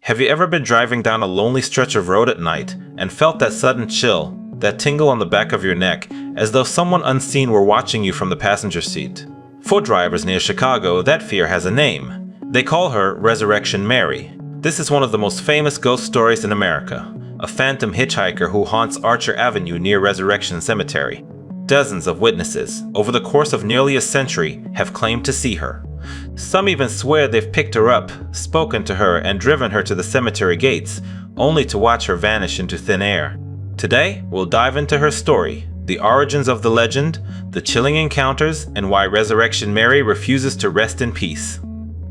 Have you ever been driving down a lonely stretch of road at night and felt that sudden chill, that tingle on the back of your neck, as though someone unseen were watching you from the passenger seat? For drivers near Chicago, that fear has a name. They call her Resurrection Mary. This is one of the most famous ghost stories in America, a phantom hitchhiker who haunts Archer Avenue near Resurrection Cemetery. Dozens of witnesses, over the course of nearly a century, have claimed to see her. Some even swear they've picked her up, spoken to her, and driven her to the cemetery gates, only to watch her vanish into thin air. Today, we'll dive into her story, the origins of the legend, the chilling encounters, and why Resurrection Mary refuses to rest in peace.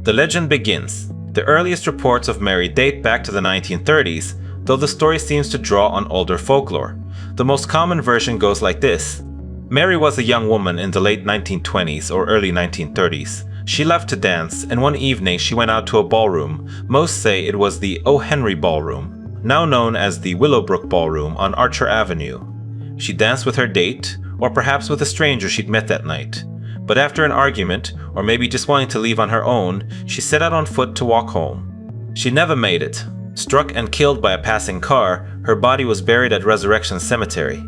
The legend begins. The earliest reports of Mary date back to the 1930s, though the story seems to draw on older folklore. The most common version goes like this. Mary was a young woman in the late 1920s or early 1930s. She left to dance, and one evening she went out to a ballroom. Most say it was the O. Henry Ballroom, now known as the Willowbrook Ballroom on Archer Avenue. She danced with her date, or perhaps with a stranger she'd met that night. But after an argument, or maybe just wanting to leave on her own, she set out on foot to walk home. She never made it. Struck and killed by a passing car, her body was buried at Resurrection Cemetery.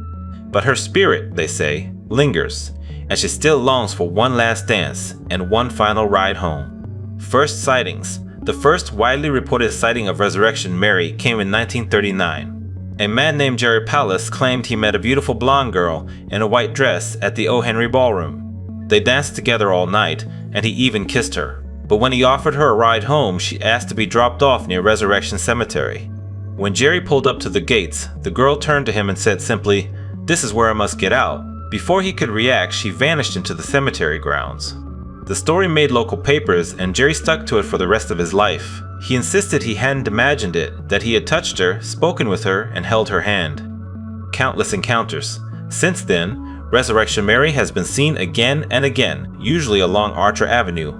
But her spirit, they say, lingers, and she still longs for one last dance and one final ride home. First sightings. The first widely reported sighting of Resurrection Mary came in 1939. A man named Jerry Pallas claimed he met a beautiful blonde girl in a white dress at the O. Henry Ballroom. They danced together all night, and he even kissed her. But when he offered her a ride home, she asked to be dropped off near Resurrection Cemetery. When Jerry pulled up to the gates, the girl turned to him and said simply, "This is where I must get out." Before he could react, she vanished into the cemetery grounds. The story made local papers, and Jerry stuck to it for the rest of his life. He insisted he hadn't imagined it, that he had touched her, spoken with her, and held her hand. Countless encounters. Since then, Resurrection Mary has been seen again and again, usually along Archer Avenue.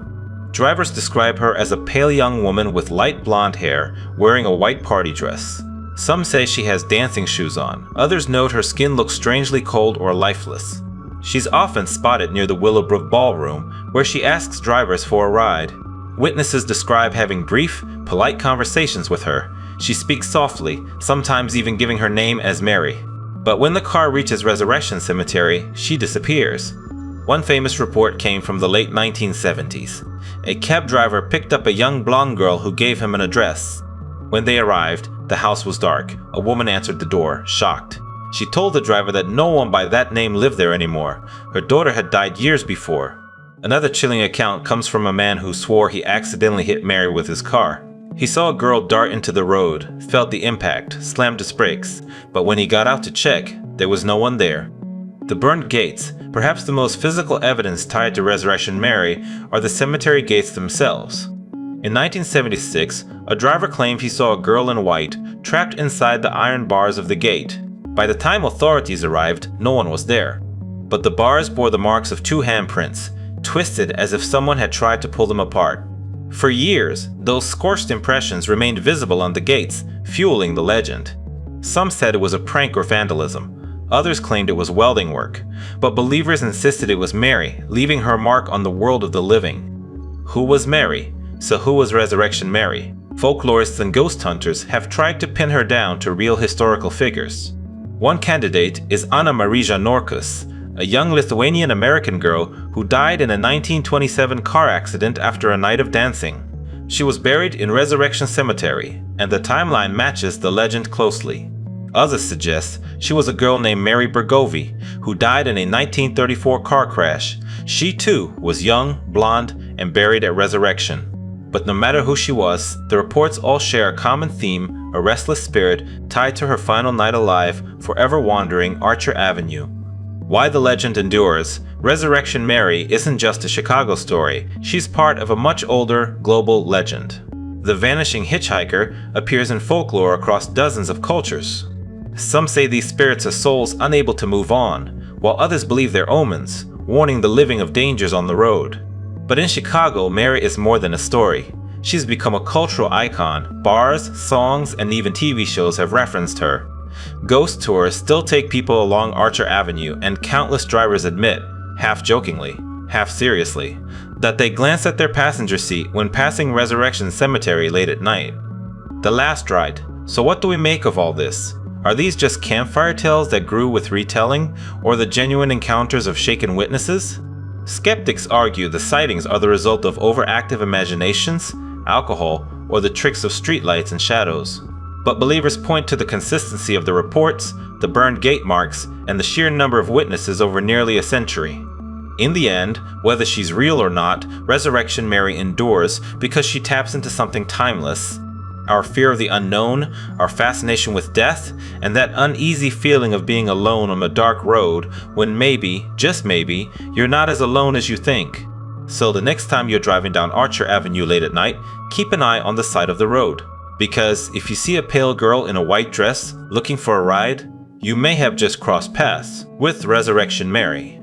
Drivers describe her as a pale young woman with light blonde hair, wearing a white party dress. Some say she has dancing shoes on. Others note her skin looks strangely cold or lifeless. She's often spotted near the Willowbrook Ballroom, where she asks drivers for a ride. Witnesses describe having brief, polite conversations with her. She speaks softly, sometimes even giving her name as Mary. But when the car reaches Resurrection Cemetery, she disappears. One famous report came from the late 1970s. A cab driver picked up a young blonde girl who gave him an address. When they arrived, the house was dark. A woman answered the door, shocked. She told the driver that no one by that name lived there anymore. Her daughter had died years before. Another chilling account comes from a man who swore he accidentally hit Mary with his car. He saw a girl dart into the road, felt the impact, slammed his brakes, but when he got out to check, there was no one there. The burned gates, perhaps the most physical evidence tied to Resurrection Mary, are the cemetery gates themselves. In 1976, a driver claimed he saw a girl in white trapped inside the iron bars of the gate. By the time authorities arrived, no one was there. But the bars bore the marks of two handprints, twisted as if someone had tried to pull them apart. For years, those scorched impressions remained visible on the gates, fueling the legend. Some said it was a prank or vandalism. Others claimed it was welding work. But believers insisted it was Mary, leaving her mark on the world of the living. Who was Mary? So who was Resurrection Mary? Folklorists and ghost hunters have tried to pin her down to real historical figures. One candidate is Anna Marija Norkus, a young Lithuanian-American girl who died in a 1927 car accident after a night of dancing. She was buried in Resurrection Cemetery, and the timeline matches the legend closely. Others suggest she was a girl named Mary Bergovi, who died in a 1934 car crash. She too was young, blonde, and buried at Resurrection. But no matter who she was, the reports all share a common theme, a restless spirit tied to her final night alive, forever wandering Archer Avenue. Why the legend endures, Resurrection Mary isn't just a Chicago story, she's part of a much older, global legend. The Vanishing Hitchhiker appears in folklore across dozens of cultures. Some say these spirits are souls unable to move on, while others believe they're omens, warning the living of dangers on the road. But in Chicago, Mary is more than a story. She's become a cultural icon. Bars, songs, and even TV shows have referenced her. Ghost tours still take people along Archer Avenue, and countless drivers admit, half jokingly, half seriously, that they glance at their passenger seat when passing Resurrection Cemetery late at night. The last ride. So what do we make of all this? Are these just campfire tales that grew with retelling, or the genuine encounters of shaken witnesses? Skeptics argue the sightings are the result of overactive imaginations, alcohol, or the tricks of streetlights and shadows. But believers point to the consistency of the reports, the burned gate marks, and the sheer number of witnesses over nearly a century. In the end, whether she's real or not, Resurrection Mary endures because she taps into something timeless. Our fear of the unknown, our fascination with death, and that uneasy feeling of being alone on a dark road when maybe, just maybe, you're not as alone as you think. So the next time you're driving down Archer Avenue late at night, keep an eye on the side of the road. Because if you see a pale girl in a white dress looking for a ride, you may have just crossed paths with Resurrection Mary.